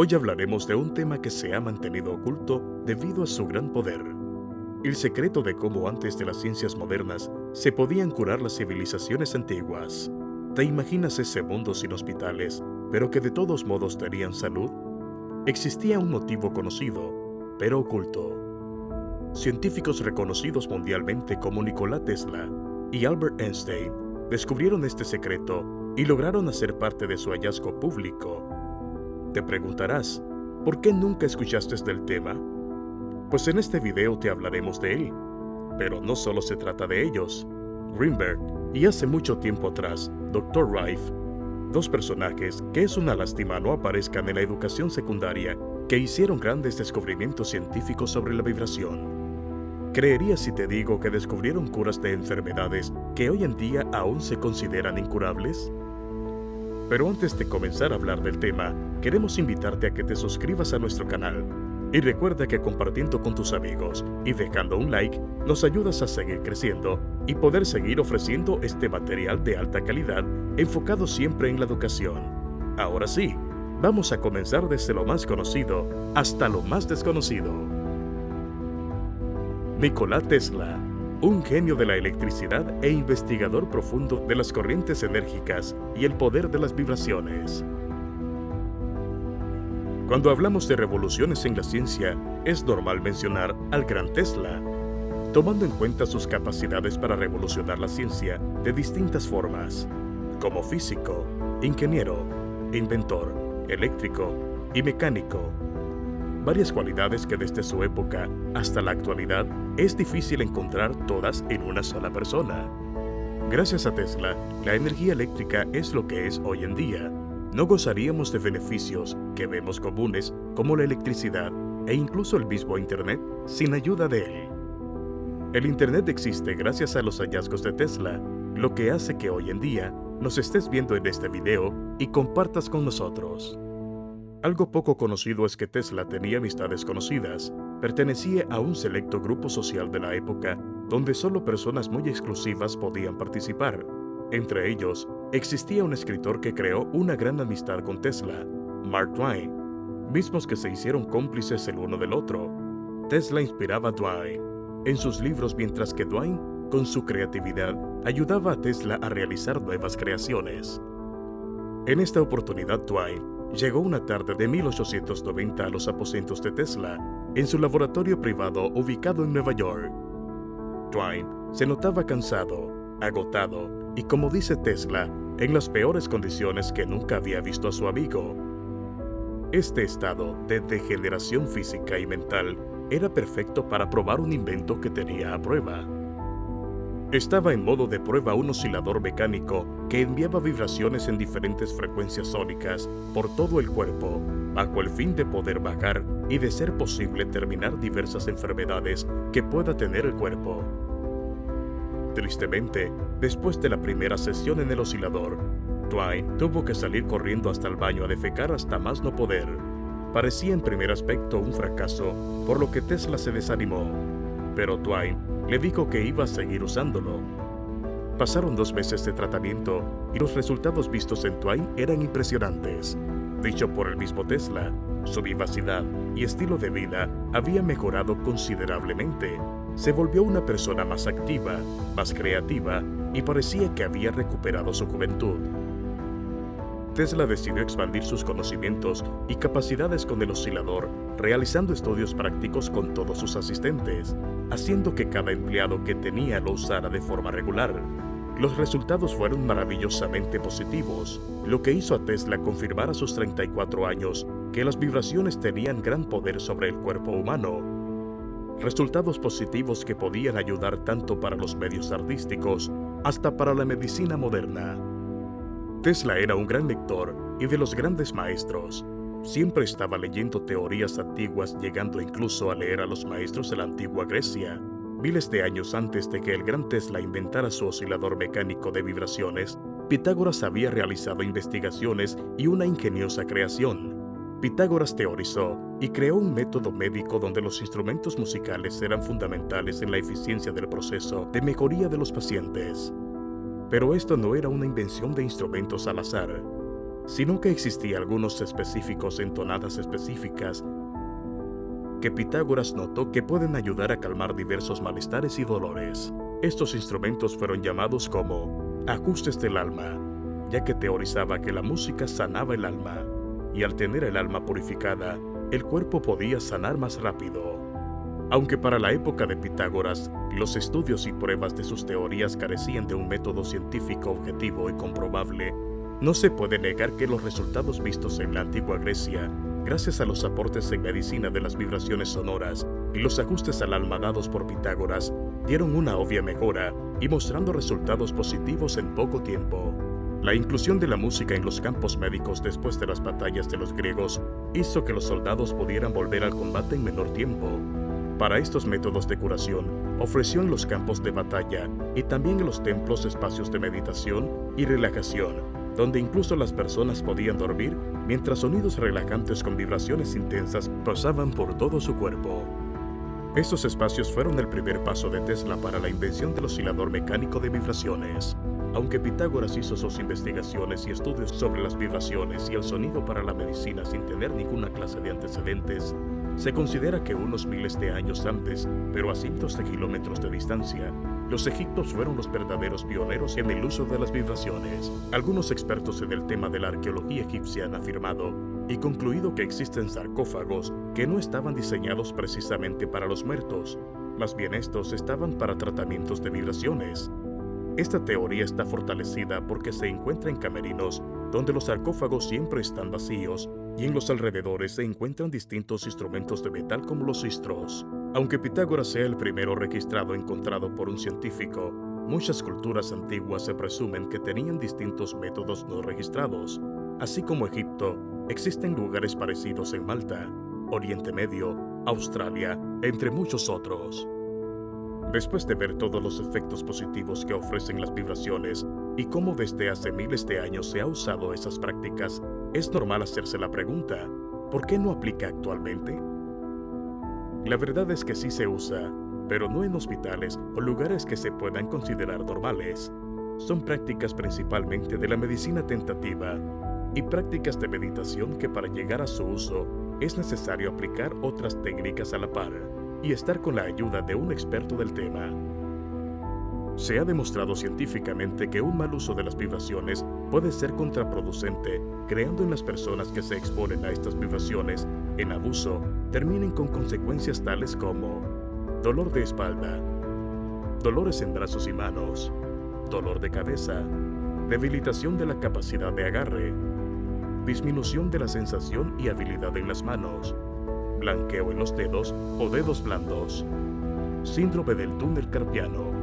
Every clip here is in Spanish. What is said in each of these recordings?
Hoy hablaremos de un tema que se ha mantenido oculto debido a su gran poder. El secreto de cómo antes de las ciencias modernas se podían curar las civilizaciones antiguas. ¿Te imaginas ese mundo sin hospitales, pero que de todos modos tenían salud? Existía un motivo conocido, pero oculto. Científicos reconocidos mundialmente como Nikola Tesla y Albert Einstein descubrieron este secreto y lograron hacer parte de su hallazgo público. Te preguntarás, ¿por qué nunca escuchaste del tema? Pues en este video te hablaremos de él. Pero no solo se trata de ellos. Greenberg y hace mucho tiempo atrás, Dr. Rife, dos personajes que es una lástima no aparezcan en la educación secundaria, que hicieron grandes descubrimientos científicos sobre la vibración. ¿Creerías si te digo que descubrieron curas de enfermedades que hoy en día aún se consideran incurables? Pero antes de comenzar a hablar del tema, queremos invitarte a que te suscribas a nuestro canal. Y recuerda que compartiendo con tus amigos y dejando un like, nos ayudas a seguir creciendo y poder seguir ofreciendo este material de alta calidad enfocado siempre en la educación. Ahora sí, vamos a comenzar desde lo más conocido hasta lo más desconocido. Nikola Tesla, un genio de la electricidad e investigador profundo de las corrientes enérgicas y el poder de las vibraciones. Cuando hablamos de revoluciones en la ciencia, es normal mencionar al gran Tesla, tomando en cuenta sus capacidades para revolucionar la ciencia de distintas formas, como físico, ingeniero, inventor, eléctrico y mecánico. Varias cualidades que desde su época hasta la actualidad es difícil encontrar todas en una sola persona. Gracias a Tesla, la energía eléctrica es lo que es hoy en día. No gozaríamos de beneficios que vemos comunes como la electricidad e incluso el mismo Internet sin ayuda de él. El Internet existe gracias a los hallazgos de Tesla, lo que hace que hoy en día nos estés viendo en este video y compartas con nosotros. Algo poco conocido es que Tesla tenía amistades conocidas. Pertenecía a un selecto grupo social de la época donde solo personas muy exclusivas podían participar. Entre ellos, existía un escritor que creó una gran amistad con Tesla, Mark Twain, mismos que se hicieron cómplices el uno del otro. Tesla inspiraba a Twain en sus libros, mientras que Twain, con su creatividad, ayudaba a Tesla a realizar nuevas creaciones. En esta oportunidad, Twain llegó una tarde de 1890 a los aposentos de Tesla, en su laboratorio privado ubicado en Nueva York. Twain se notaba cansado, agotado y, como dice Tesla, en las peores condiciones que nunca había visto a su amigo. Este estado de degeneración física y mental era perfecto para probar un invento que tenía a prueba. Estaba en modo de prueba un oscilador mecánico que enviaba vibraciones en diferentes frecuencias sónicas por todo el cuerpo, bajo el fin de poder bajar y, de ser posible, terminar diversas enfermedades que pueda tener el cuerpo. Tristemente, después de la primera sesión en el oscilador, Twain tuvo que salir corriendo hasta el baño a defecar hasta más no poder. Parecía en primer aspecto un fracaso, por lo que Tesla se desanimó, pero Twain le dijo que iba a seguir usándolo. Pasaron 2 meses de tratamiento y los resultados vistos en Twain eran impresionantes. Dicho por el mismo Tesla, su vivacidad y estilo de vida había mejorado considerablemente. Se volvió una persona más activa, más creativa y parecía que había recuperado su juventud. Tesla decidió expandir sus conocimientos y capacidades con el oscilador, realizando estudios prácticos con todos sus asistentes, haciendo que cada empleado que tenía lo usara de forma regular. Los resultados fueron maravillosamente positivos, lo que hizo a Tesla confirmar a sus 34 años que las vibraciones tenían gran poder sobre el cuerpo humano. Resultados positivos que podían ayudar tanto para los medios artísticos hasta para la medicina moderna. Tesla era un gran lector y de los grandes maestros. Siempre estaba leyendo teorías antiguas, llegando incluso a leer a los maestros de la antigua Grecia. Miles de años antes de que el gran Tesla inventara su oscilador mecánico de vibraciones, Pitágoras había realizado investigaciones y una ingeniosa creación. Pitágoras teorizó y creó un método médico donde los instrumentos musicales eran fundamentales en la eficiencia del proceso de mejoría de los pacientes. Pero esto no era una invención de instrumentos al azar. sino que existían algunos específicos en tonadas específicas que Pitágoras notó que pueden ayudar a calmar diversos malestares y dolores. Estos instrumentos fueron llamados como ajustes del alma, ya que teorizaba que la música sanaba el alma, y al tener el alma purificada, el cuerpo podía sanar más rápido. Aunque para la época de Pitágoras, los estudios y pruebas de sus teorías carecían de un método científico objetivo y comprobable, no se puede negar que los resultados vistos en la antigua Grecia, gracias a los aportes en medicina de las vibraciones sonoras y los ajustes al alma dados por Pitágoras, dieron una obvia mejora y mostrando resultados positivos en poco tiempo. La inclusión de la música en los campos médicos después de las batallas de los griegos hizo que los soldados pudieran volver al combate en menor tiempo. Para estos métodos de curación, ofreció en los campos de batalla y también en los templos espacios de meditación y relajación, donde incluso las personas podían dormir mientras sonidos relajantes con vibraciones intensas pasaban por todo su cuerpo. Estos espacios fueron el primer paso de Tesla para la invención del oscilador mecánico de vibraciones. Aunque Pitágoras hizo sus investigaciones y estudios sobre las vibraciones y el sonido para la medicina sin tener ninguna clase de antecedentes, se considera que unos miles de años antes, pero a cientos de kilómetros de distancia, los egipcios fueron los verdaderos pioneros en el uso de las vibraciones. Algunos expertos en el tema de la arqueología egipcia han afirmado y concluido que existen sarcófagos que no estaban diseñados precisamente para los muertos, más bien estos estaban para tratamientos de vibraciones. Esta teoría está fortalecida porque se encuentra en camerinos donde los sarcófagos siempre están vacíos y en los alrededores se encuentran distintos instrumentos de metal como los sistros. Aunque Pitágoras sea el primero registrado encontrado por un científico, muchas culturas antiguas se presumen que tenían distintos métodos no registrados. Así como Egipto, existen lugares parecidos en Malta, Oriente Medio, Australia, entre muchos otros. Después de ver todos los efectos positivos que ofrecen las vibraciones y cómo desde hace miles de años se ha usado esas prácticas, es normal hacerse la pregunta, ¿por qué no aplica actualmente? La verdad es que sí se usa, pero no en hospitales o lugares que se puedan considerar normales. Son prácticas principalmente de la medicina tentativa y prácticas de meditación que para llegar a su uso es necesario aplicar otras técnicas a la par y estar con la ayuda de un experto del tema. Se ha demostrado científicamente que un mal uso de las vibraciones puede ser contraproducente, creando en las personas que se exponen a estas vibraciones en abuso terminen con consecuencias tales como dolor de espalda, dolores en brazos y manos, dolor de cabeza, debilitación de la capacidad de agarre, disminución de la sensación y habilidad en las manos, blanqueo en los dedos o dedos blandos, síndrome del túnel carpiano.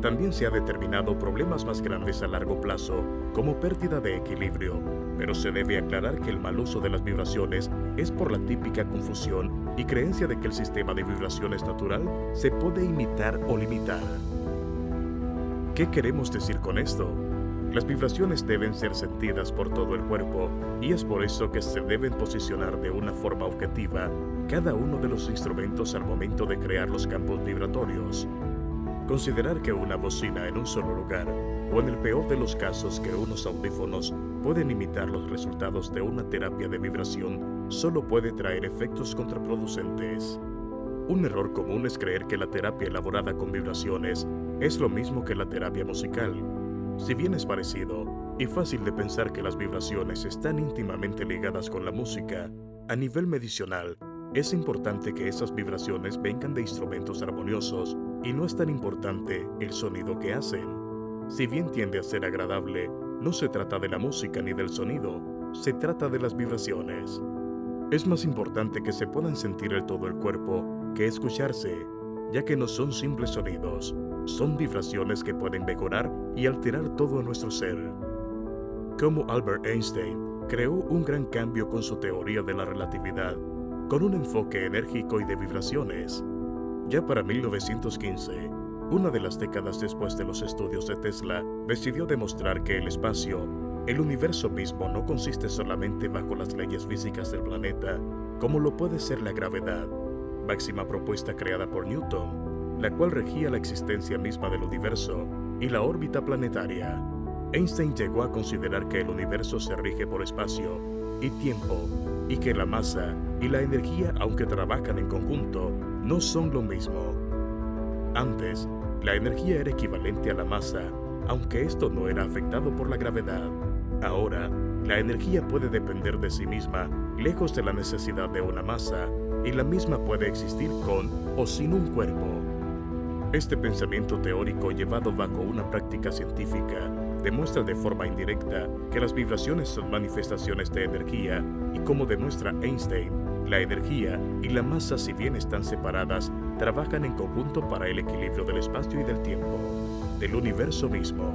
También se ha determinado problemas más grandes a largo plazo, como pérdida de equilibrio, pero se debe aclarar que el mal uso de las vibraciones es por la típica confusión y creencia de que el sistema de vibraciones natural se puede imitar o limitar. ¿Qué queremos decir con esto? Las vibraciones deben ser sentidas por todo el cuerpo y es por eso que se deben posicionar de una forma objetiva cada uno de los instrumentos al momento de crear los campos vibratorios. Considerar que una bocina en un solo lugar, o en el peor de los casos que unos audífonos pueden imitar los resultados de una terapia de vibración, solo puede traer efectos contraproducentes. Un error común es creer que la terapia elaborada con vibraciones es lo mismo que la terapia musical. Si bien es parecido y fácil de pensar que las vibraciones están íntimamente ligadas con la música, a nivel medicinal, es importante que esas vibraciones vengan de instrumentos armoniosos y no es tan importante el sonido que hacen. Si bien tiende a ser agradable, no se trata de la música ni del sonido, se trata de las vibraciones. Es más importante que se puedan sentir en todo el cuerpo que escucharse, ya que no son simples sonidos, son vibraciones que pueden mejorar y alterar todo nuestro ser. Como Albert Einstein creó un gran cambio con su teoría de la relatividad, con un enfoque enérgico y de vibraciones. Ya para 1915, una de las décadas después de los estudios de Tesla, decidió demostrar que el espacio, el universo mismo, no consiste solamente bajo las leyes físicas del planeta, como lo puede ser la gravedad, máxima propuesta creada por Newton, la cual regía la existencia misma del universo y la órbita planetaria. Einstein llegó a considerar que el universo se rige por espacio y tiempo, y que la masa y la energía, aunque trabajan en conjunto, no son lo mismo. Antes, la energía era equivalente a la masa, aunque esto no era afectado por la gravedad. Ahora, la energía puede depender de sí misma, lejos de la necesidad de una masa, y la misma puede existir con o sin un cuerpo. Este pensamiento teórico llevado bajo una práctica científica demuestra de forma indirecta que las vibraciones son manifestaciones de energía y, como demuestra Einstein, la energía y la masa, si bien están separadas, trabajan en conjunto para el equilibrio del espacio y del tiempo, del universo mismo.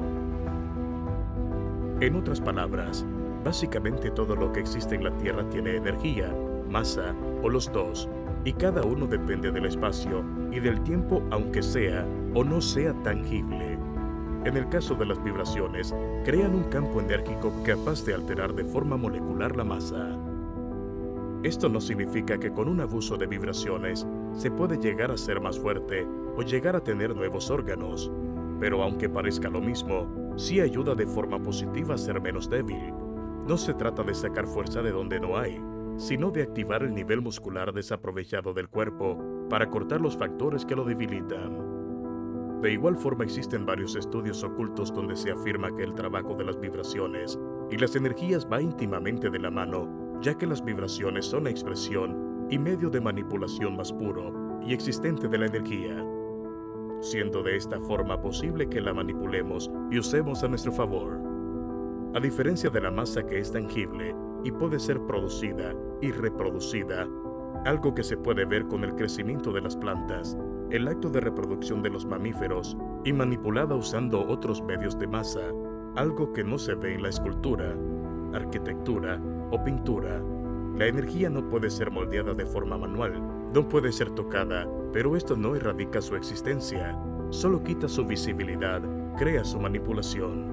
En otras palabras, básicamente todo lo que existe en la Tierra tiene energía, masa o los dos, y cada uno depende del espacio y del tiempo, aunque sea o no sea tangible. En el caso de las vibraciones, crean un campo enérgico capaz de alterar de forma molecular la masa. Esto no significa que con un abuso de vibraciones se puede llegar a ser más fuerte o llegar a tener nuevos órganos, pero aunque parezca lo mismo, sí ayuda de forma positiva a ser menos débil. No se trata de sacar fuerza de donde no hay, sino de activar el nivel muscular desaprovechado del cuerpo para cortar los factores que lo debilitan. De igual forma, existen varios estudios ocultos donde se afirma que el trabajo de las vibraciones y las energías va íntimamente de la mano, ya que las vibraciones son la expresión y medio de manipulación más puro y existente de la energía, siendo de esta forma posible que la manipulemos y usemos a nuestro favor. A diferencia de la masa, que es tangible y puede ser producida y reproducida, algo que se puede ver con el crecimiento de las plantas, el acto de reproducción de los mamíferos, y manipulada usando otros medios de masa, algo que no se ve en la escultura, arquitectura o pintura. La energía no puede ser moldeada de forma manual, no puede ser tocada, pero esto no erradica su existencia, solo quita su visibilidad, crea su manipulación.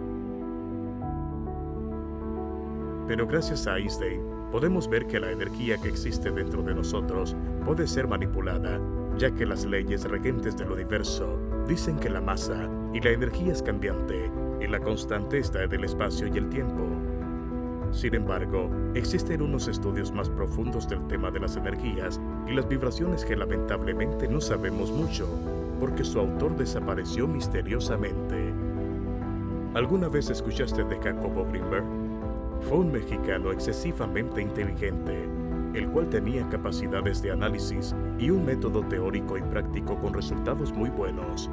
Pero gracias a Einstein, podemos ver que la energía que existe dentro de nosotros puede ser manipulada, ya que las leyes regentes del universo dicen que la masa y la energía es cambiante, y la constante está en el espacio y el tiempo. Sin embargo, existen unos estudios más profundos del tema de las energías y las vibraciones que lamentablemente no sabemos mucho, porque su autor desapareció misteriosamente. ¿Alguna vez escuchaste de Jacobo Grinberg? Fue un mexicano excesivamente inteligente, el cual tenía capacidades de análisis y un método teórico y práctico con resultados muy buenos.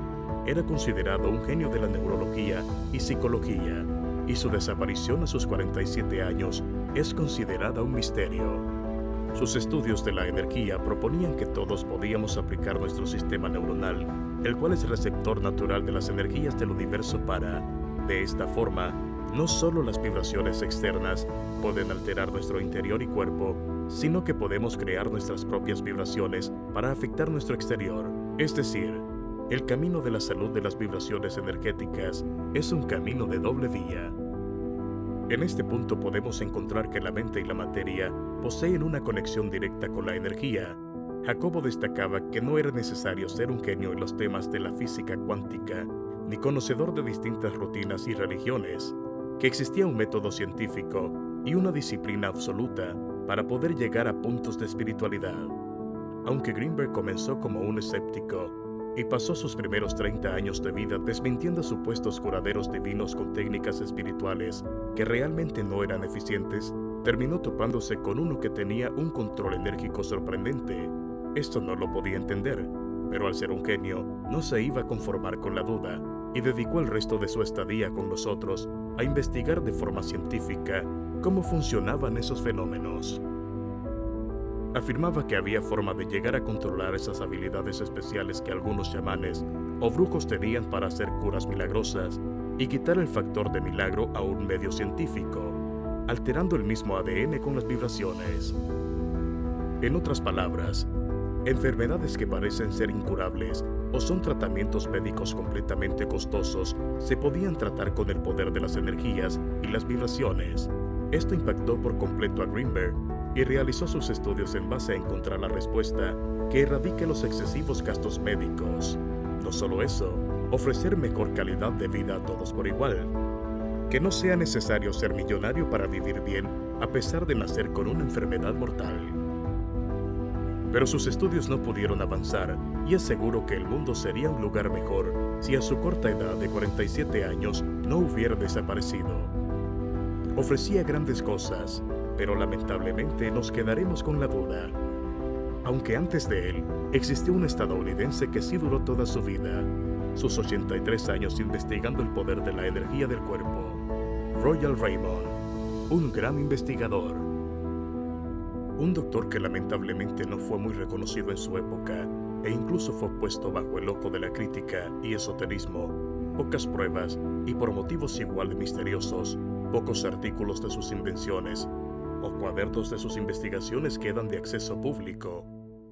Era considerado un genio de la neurología y psicología, y su desaparición a sus 47 años es considerada un misterio. Sus estudios de la energía proponían que todos podíamos aplicar nuestro sistema neuronal, el cual es receptor natural de las energías del universo para, de esta forma, no solo las vibraciones externas pueden alterar nuestro interior y cuerpo, sino que podemos crear nuestras propias vibraciones para afectar nuestro exterior. Es decir, el camino de la salud de las vibraciones energéticas es un camino de doble vía. En este punto podemos encontrar que la mente y la materia poseen una conexión directa con la energía. Jacobo destacaba que no era necesario ser un genio en los temas de la física cuántica, ni conocedor de distintas rutinas y religiones, que existía un método científico y una disciplina absoluta para poder llegar a puntos de espiritualidad. Aunque Grinberg comenzó como un escéptico y pasó sus primeros 30 años de vida desmintiendo supuestos curaderos divinos con técnicas espirituales que realmente no eran eficientes, terminó topándose con uno que tenía un control enérgico sorprendente. Esto no lo podía entender, pero al ser un genio, no se iba a conformar con la duda y dedicó el resto de su estadía con nosotros a investigar de forma científica cómo funcionaban esos fenómenos. Afirmaba que había forma de llegar a controlar esas habilidades especiales que algunos chamanes o brujos tenían para hacer curas milagrosas y quitar el factor de milagro a un medio científico, alterando el mismo ADN con las vibraciones. En otras palabras, enfermedades que parecen ser incurables o son tratamientos médicos completamente costosos se podían tratar con el poder de las energías y las vibraciones. Esto impactó por completo a Grinberg y realizó sus estudios en base a encontrar la respuesta que erradique los excesivos gastos médicos. No solo eso, ofrecer mejor calidad de vida a todos por igual. que no sea necesario ser millonario para vivir bien a pesar de nacer con una enfermedad mortal. Pero sus estudios no pudieron avanzar y aseguró que el mundo sería un lugar mejor si a su corta edad de 47 años no hubiera desaparecido. Ofrecía grandes cosas, pero lamentablemente nos quedaremos con la duda. Aunque antes de él existió un estadounidense que sí duró toda su vida, sus 83 años investigando el poder de la energía del cuerpo, Royal Raymond, un gran investigador. Un doctor que lamentablemente no fue muy reconocido en su época e incluso fue puesto bajo el ojo de la crítica y esoterismo, pocas pruebas y por motivos igual de misteriosos, pocos artículos de sus invenciones o cuadernos de sus investigaciones quedan de acceso público,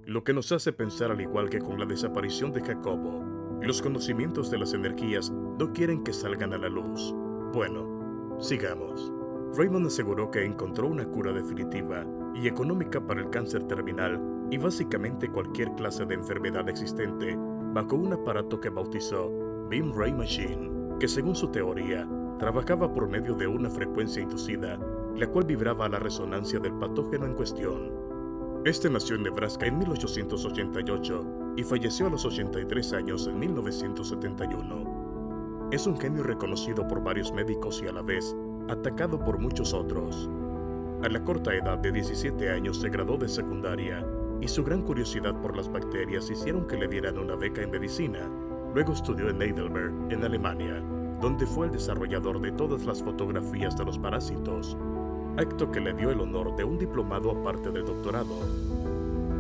lo que nos hace pensar, al igual que con la desaparición de Jacobo, los conocimientos de las energías no quieren que salgan a la luz. Bueno, sigamos. Raymond aseguró que encontró una cura definitiva y económica para el cáncer terminal y básicamente cualquier clase de enfermedad existente bajo un aparato que bautizó Beam Ray Machine, que según su teoría trabajaba por medio de una frecuencia inducida, la cual vibraba a la resonancia del patógeno en cuestión. Este nació en Nebraska en 1888 y falleció a los 83 años en 1971. Es un genio reconocido por varios médicos y a la vez atacado por muchos otros. A la corta edad de 17 años se graduó de secundaria y su gran curiosidad por las bacterias hicieron que le dieran una beca en medicina. Luego estudió en Heidelberg, en Alemania, donde fue el desarrollador de todas las fotografías de los parásitos, acto que le dio el honor de un diplomado aparte del doctorado.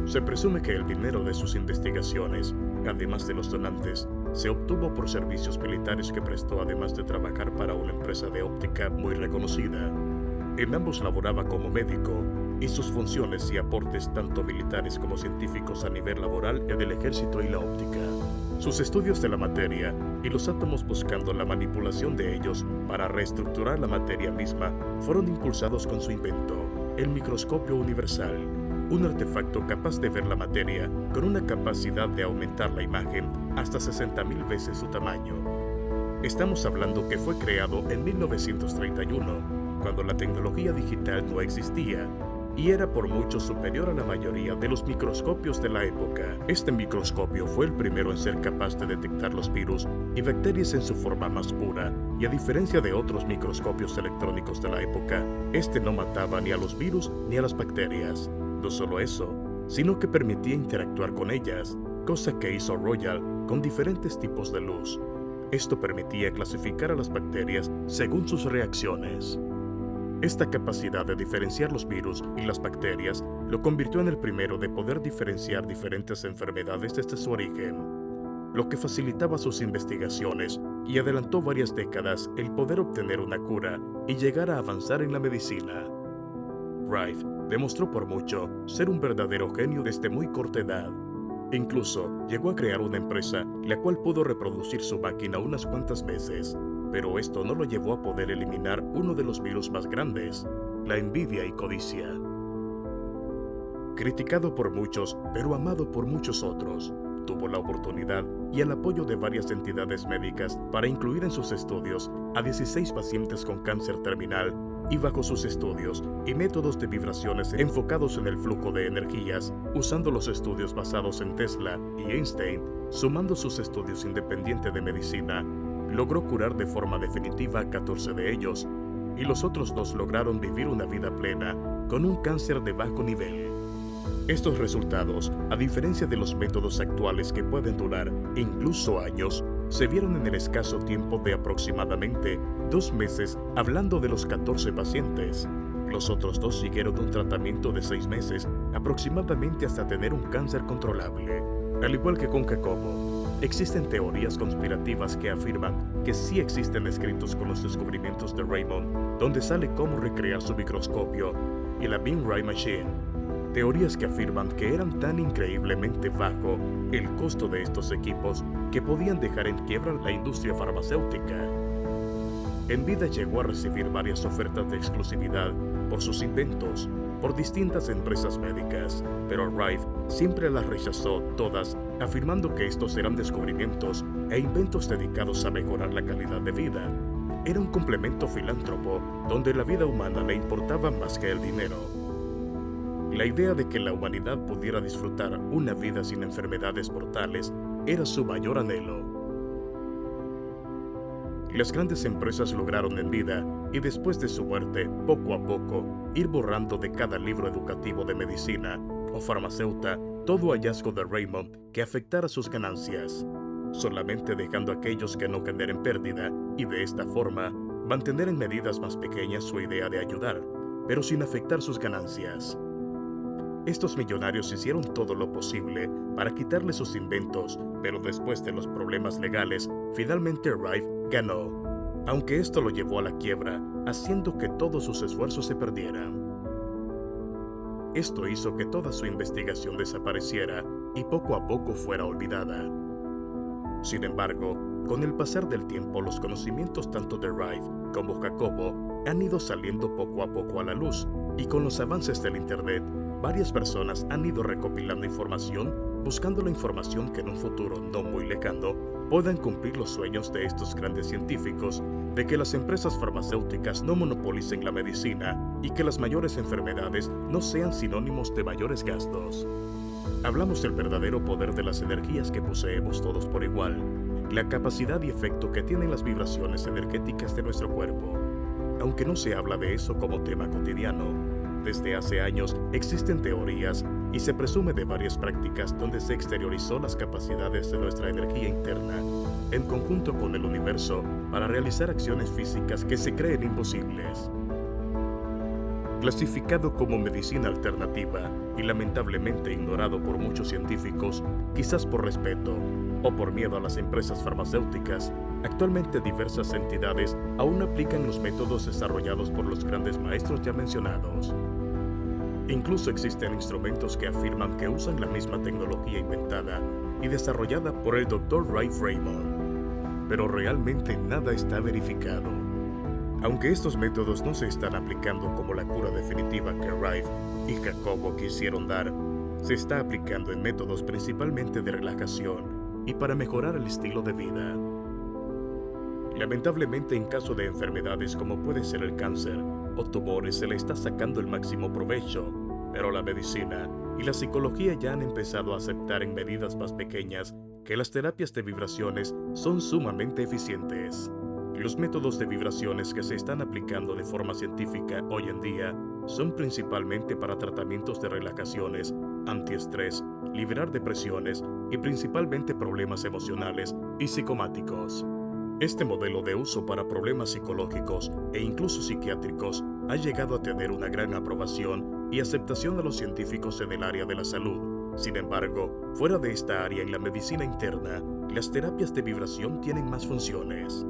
Se presume que el dinero de sus investigaciones, además de los donantes, se obtuvo por servicios militares que prestó, además de trabajar para una empresa de óptica muy reconocida. En ambos laboraba como médico, y sus funciones y aportes tanto militares como científicos a nivel laboral en el ejército y la óptica. Sus estudios de la materia y los átomos buscando la manipulación de ellos para reestructurar la materia misma fueron impulsados con su invento, el microscopio universal, un artefacto capaz de ver la materia con una capacidad de aumentar la imagen hasta 60,000 veces su tamaño. Estamos hablando que fue creado en 1931, cuando la tecnología digital no existía, y era por mucho superior a la mayoría de los microscopios de la época. Este microscopio fue el primero en ser capaz de detectar los virus y bacterias en su forma más pura, y a diferencia de otros microscopios electrónicos de la época, este no mataba ni a los virus ni a las bacterias. No solo eso, sino que permitía interactuar con ellas, cosa que hizo Royal con diferentes tipos de luz. Esto permitía clasificar a las bacterias según sus reacciones. Esta capacidad de diferenciar los virus y las bacterias lo convirtió en el primero de poder diferenciar diferentes enfermedades desde su origen, lo que facilitaba sus investigaciones y adelantó varias décadas el poder obtener una cura y llegar a avanzar en la medicina. Rife demostró por mucho ser un verdadero genio desde muy corta edad. Incluso llegó a crear una empresa la cual pudo reproducir su máquina unas cuantas veces, pero esto no lo llevó a poder eliminar uno de los virus más grandes, la envidia y codicia. Criticado por muchos, pero amado por muchos otros, tuvo la oportunidad y el apoyo de varias entidades médicas para incluir en sus estudios a 16 pacientes con cáncer terminal y bajo sus estudios y métodos de vibraciones enfocados en el flujo de energías, usando los estudios basados en Tesla y Einstein, sumando sus estudios independientes de medicina, logró curar de forma definitiva a 14 de ellos, y los otros 2 lograron vivir una vida plena con un cáncer de bajo nivel. Estos resultados, a diferencia de los métodos actuales que pueden durar incluso años, se vieron en el escaso tiempo de aproximadamente 2 meses hablando de los 14 pacientes. Los otros 2 siguieron un tratamiento de 6 meses aproximadamente hasta tener un cáncer controlable. Al igual que con Jacobo, existen teorías conspirativas que afirman que sí existen escritos con los descubrimientos de Raymond, donde sale cómo recrear su microscopio y la Beam Ray Machine. Teorías que afirman que eran tan increíblemente bajo el costo de estos equipos que podían dejar en quiebra la industria farmacéutica. En vida llegó a recibir varias ofertas de exclusividad por sus inventos por distintas empresas médicas, pero Rife siempre las rechazó todas, afirmando que estos eran descubrimientos e inventos dedicados a mejorar la calidad de vida. era un complemento filántropo donde la vida humana le importaba más que el dinero. La idea de que la humanidad pudiera disfrutar una vida sin enfermedades mortales era su mayor anhelo. Las grandes empresas lograron en vida y después de su muerte, poco a poco, ir borrando de cada libro educativo de medicina o farmacéutica todo hallazgo de Raymond que afectara sus ganancias, solamente dejando a aquellos que no generen pérdida y de esta forma mantener en medidas más pequeñas su idea de ayudar, pero sin afectar sus ganancias. Estos millonarios hicieron todo lo posible para quitarle sus inventos, pero después de los problemas legales, finalmente Rife ganó, aunque esto lo llevó a la quiebra, haciendo que todos sus esfuerzos se perdieran. Esto hizo que toda su investigación desapareciera y poco a poco fuera olvidada. Sin embargo, con el pasar del tiempo, los conocimientos tanto de Rife como Jacobo han ido saliendo poco a poco a la luz, y con los avances del Internet, varias personas han ido recopilando información, buscando la información que en un futuro no muy lejano puedan cumplir los sueños de estos grandes científicos de que las empresas farmacéuticas no monopolicen la medicina y que las mayores enfermedades no sean sinónimos de mayores gastos. Hablamos del verdadero poder de las energías que poseemos todos por igual, la capacidad y efecto que tienen las vibraciones energéticas de nuestro cuerpo. Aunque no se habla de eso como tema cotidiano, desde hace años existen teorías y se presume de varias prácticas donde se exteriorizó las capacidades de nuestra energía interna, en conjunto con el universo, para realizar acciones físicas que se creen imposibles. Clasificado como medicina alternativa y lamentablemente ignorado por muchos científicos, quizás por respeto o por miedo a las empresas farmacéuticas, actualmente diversas entidades aún aplican los métodos desarrollados por los grandes maestros ya mencionados. Incluso existen instrumentos que afirman que usan la misma tecnología inventada y desarrollada por el Dr. Rife Raymond, pero realmente nada está verificado. Aunque estos métodos no se están aplicando como la cura definitiva que Rife y Jacobo quisieron dar, se está aplicando en métodos principalmente de relajación y para mejorar el estilo de vida. Lamentablemente, en caso de enfermedades como puede ser el cáncer o tumores, se le está sacando el máximo provecho, pero la medicina y la psicología ya han empezado a aceptar en medidas más pequeñas que las terapias de vibraciones son sumamente eficientes. Los métodos de vibraciones que se están aplicando de forma científica hoy en día son principalmente para tratamientos de relajaciones, antiestrés, liberar depresiones y principalmente problemas emocionales y psicomáticos. Este modelo de uso para problemas psicológicos e incluso psiquiátricos ha llegado a tener una gran aprobación y aceptación de los científicos en el área de la salud. Sin embargo, fuera de esta área en la medicina interna, las terapias de vibración tienen más funciones.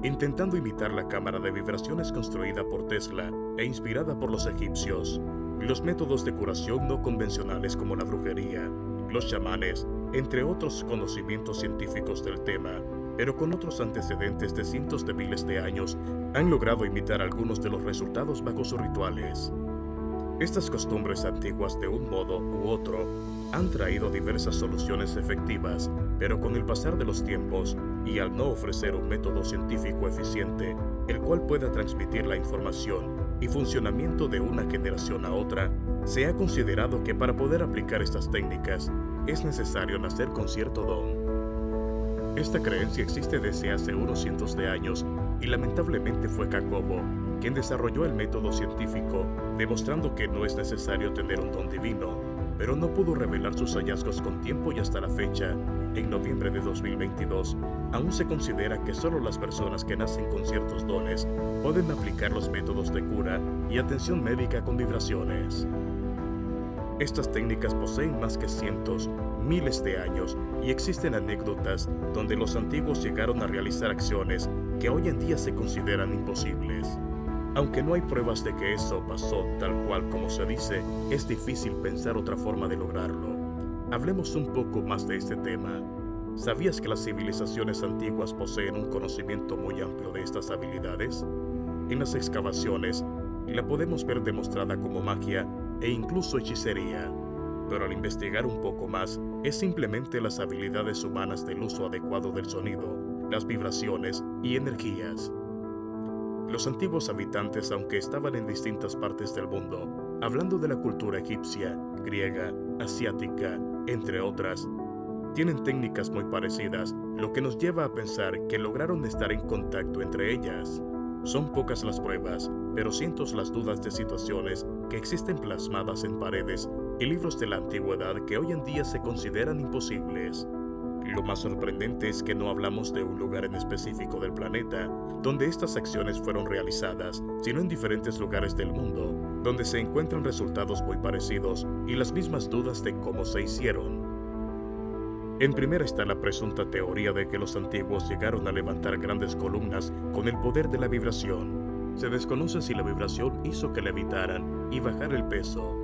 Intentando imitar la cámara de vibraciones construida por Tesla e inspirada por los egipcios, los métodos de curación no convencionales como la brujería, los chamanes, entre otros conocimientos científicos del tema, pero con otros antecedentes de cientos de miles de años, han logrado imitar algunos de los resultados bajo sus rituales. Estas costumbres antiguas, de un modo u otro, han traído diversas soluciones efectivas, pero con el pasar de los tiempos, y al no ofrecer un método científico eficiente, el cual pueda transmitir la información y funcionamiento de una generación a otra, se ha considerado que para poder aplicar estas técnicas, es necesario nacer con cierto don. Esta creencia existe desde hace unos cientos de años y lamentablemente fue Jacobo quien desarrolló el método científico, demostrando que no es necesario tener un don divino, pero no pudo revelar sus hallazgos con tiempo y hasta la fecha, en noviembre de 2022, aún se considera que solo las personas que nacen con ciertos dones pueden aplicar los métodos de cura y atención médica con vibraciones. Estas técnicas poseen más que cientos, miles de años y existen anécdotas donde los antiguos llegaron a realizar acciones que hoy en día se consideran imposibles. Aunque no hay pruebas de que eso pasó tal cual como se dice, es difícil pensar otra forma de lograrlo. Hablemos un poco más de este tema. ¿Sabías que las civilizaciones antiguas poseen un conocimiento muy amplio de estas habilidades? En las excavaciones, la podemos ver demostrada como magia e incluso hechicería, pero al investigar un poco más, es simplemente las habilidades humanas del uso adecuado del sonido, las vibraciones y energías. Los antiguos habitantes, aunque estaban en distintas partes del mundo, hablando de la cultura egipcia, griega, asiática, entre otras, tienen técnicas muy parecidas, lo que nos lleva a pensar que lograron estar en contacto entre ellas. Son pocas las pruebas, pero cientos las dudas de situaciones que existen plasmadas en paredes y libros de la antigüedad que hoy en día se consideran imposibles. Lo más sorprendente es que no hablamos de un lugar en específico del planeta donde estas acciones fueron realizadas, sino en diferentes lugares del mundo, donde se encuentran resultados muy parecidos y las mismas dudas de cómo se hicieron. En primera está la presunta teoría de que los antiguos llegaron a levantar grandes columnas con el poder de la vibración. Se desconoce si la vibración hizo que levitaran y bajar el peso.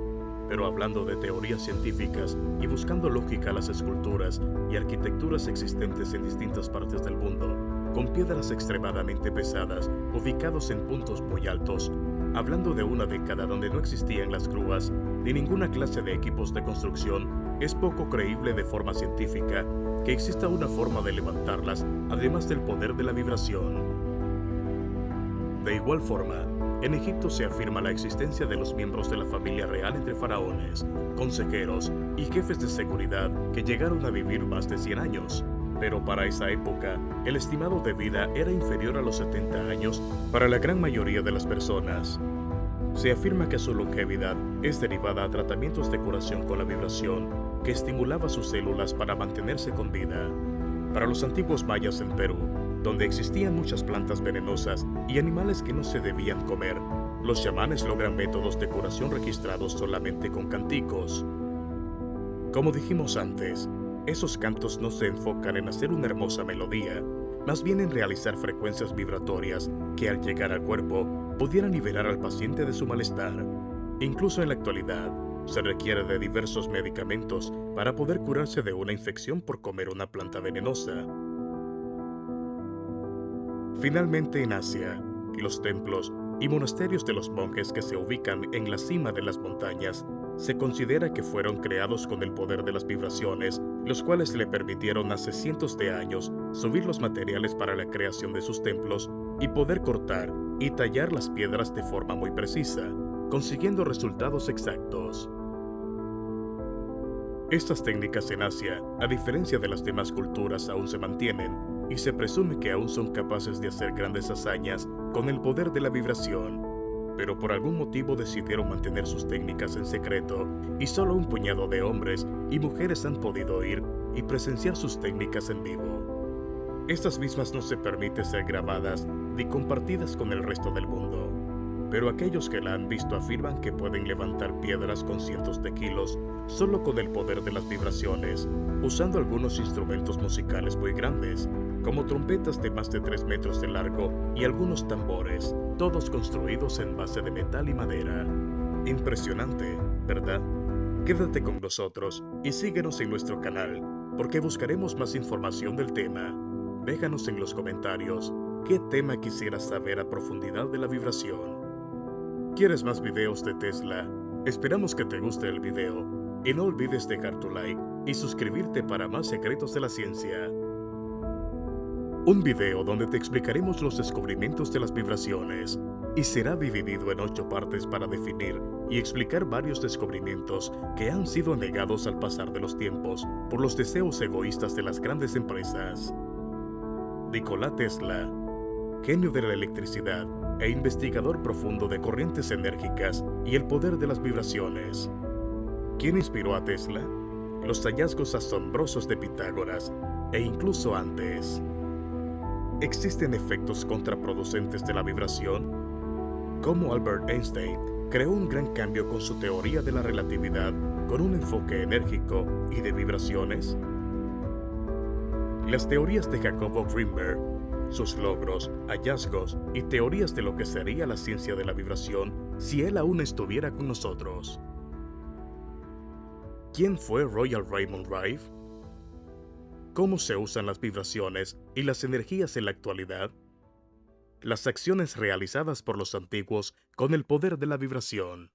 Pero hablando de teorías científicas y buscando lógica a las esculturas y arquitecturas existentes en distintas partes del mundo, con piedras extremadamente pesadas, ubicados en puntos muy altos, hablando de una década donde no existían las grúas ni ninguna clase de equipos de construcción, es poco creíble de forma científica que exista una forma de levantarlas, además del poder de la vibración. De igual forma, en Egipto se afirma la existencia de los miembros de la familia real entre faraones, consejeros y jefes de seguridad que llegaron a vivir más de 100 años. Pero para esa época, el estimado de vida era inferior a los 70 años para la gran mayoría de las personas. Se afirma que su longevidad es derivada a tratamientos de curación con la vibración que estimulaba sus células para mantenerse con vida. Para los antiguos mayas en Perú, donde existían muchas plantas venenosas y animales que no se debían comer, los chamanes logran métodos de curación registrados solamente con canticos. Como dijimos antes, esos cantos no se enfocan en hacer una hermosa melodía, más bien en realizar frecuencias vibratorias que al llegar al cuerpo pudieran liberar al paciente de su malestar. Incluso en la actualidad, se requiere de diversos medicamentos para poder curarse de una infección por comer una planta venenosa. Finalmente, en Asia, los templos y monasterios de los monjes que se ubican en la cima de las montañas se considera que fueron creados con el poder de las vibraciones, los cuales le permitieron hace cientos de años subir los materiales para la creación de sus templos y poder cortar y tallar las piedras de forma muy precisa, consiguiendo resultados exactos. Estas técnicas en Asia, a diferencia de las demás culturas, aún se mantienen y se presume que aún son capaces de hacer grandes hazañas con el poder de la vibración, pero por algún motivo decidieron mantener sus técnicas en secreto y solo un puñado de hombres y mujeres han podido ir y presenciar sus técnicas en vivo. Estas mismas no se permite ser grabadas ni compartidas con el resto del mundo, pero aquellos que la han visto afirman que pueden levantar piedras con cientos de kilos solo con el poder de las vibraciones, usando algunos instrumentos musicales muy grandes, como trompetas de más de 3 metros de largo y algunos tambores, todos construidos en base de metal y madera. Impresionante, ¿verdad? Quédate con nosotros y síguenos en nuestro canal, porque buscaremos más información del tema. Déjanos en los comentarios qué tema quisieras saber a profundidad de la vibración. ¿Quieres más videos de Tesla? Esperamos que te guste el video y no olvides dejar tu like y suscribirte para más secretos de la ciencia. Un video donde te explicaremos los descubrimientos de las vibraciones y será dividido en 8 partes para definir y explicar varios descubrimientos que han sido negados al pasar de los tiempos por los deseos egoístas de las grandes empresas. Nikola Tesla, genio de la electricidad e investigador profundo de corrientes enérgicas y el poder de las vibraciones. ¿Quién inspiró a Tesla? Los hallazgos asombrosos de Pitágoras e incluso antes. ¿Existen efectos contraproducentes de la vibración? ¿Cómo Albert Einstein creó un gran cambio con su teoría de la relatividad con un enfoque enérgico y de vibraciones? Las teorías de Jacobo Grinberg, sus logros, hallazgos y teorías de lo que sería la ciencia de la vibración si él aún estuviera con nosotros. ¿Quién fue Royal Raymond Rife? ¿Cómo se usan las vibraciones y las energías en la actualidad? Las acciones realizadas por los antiguos con el poder de la vibración.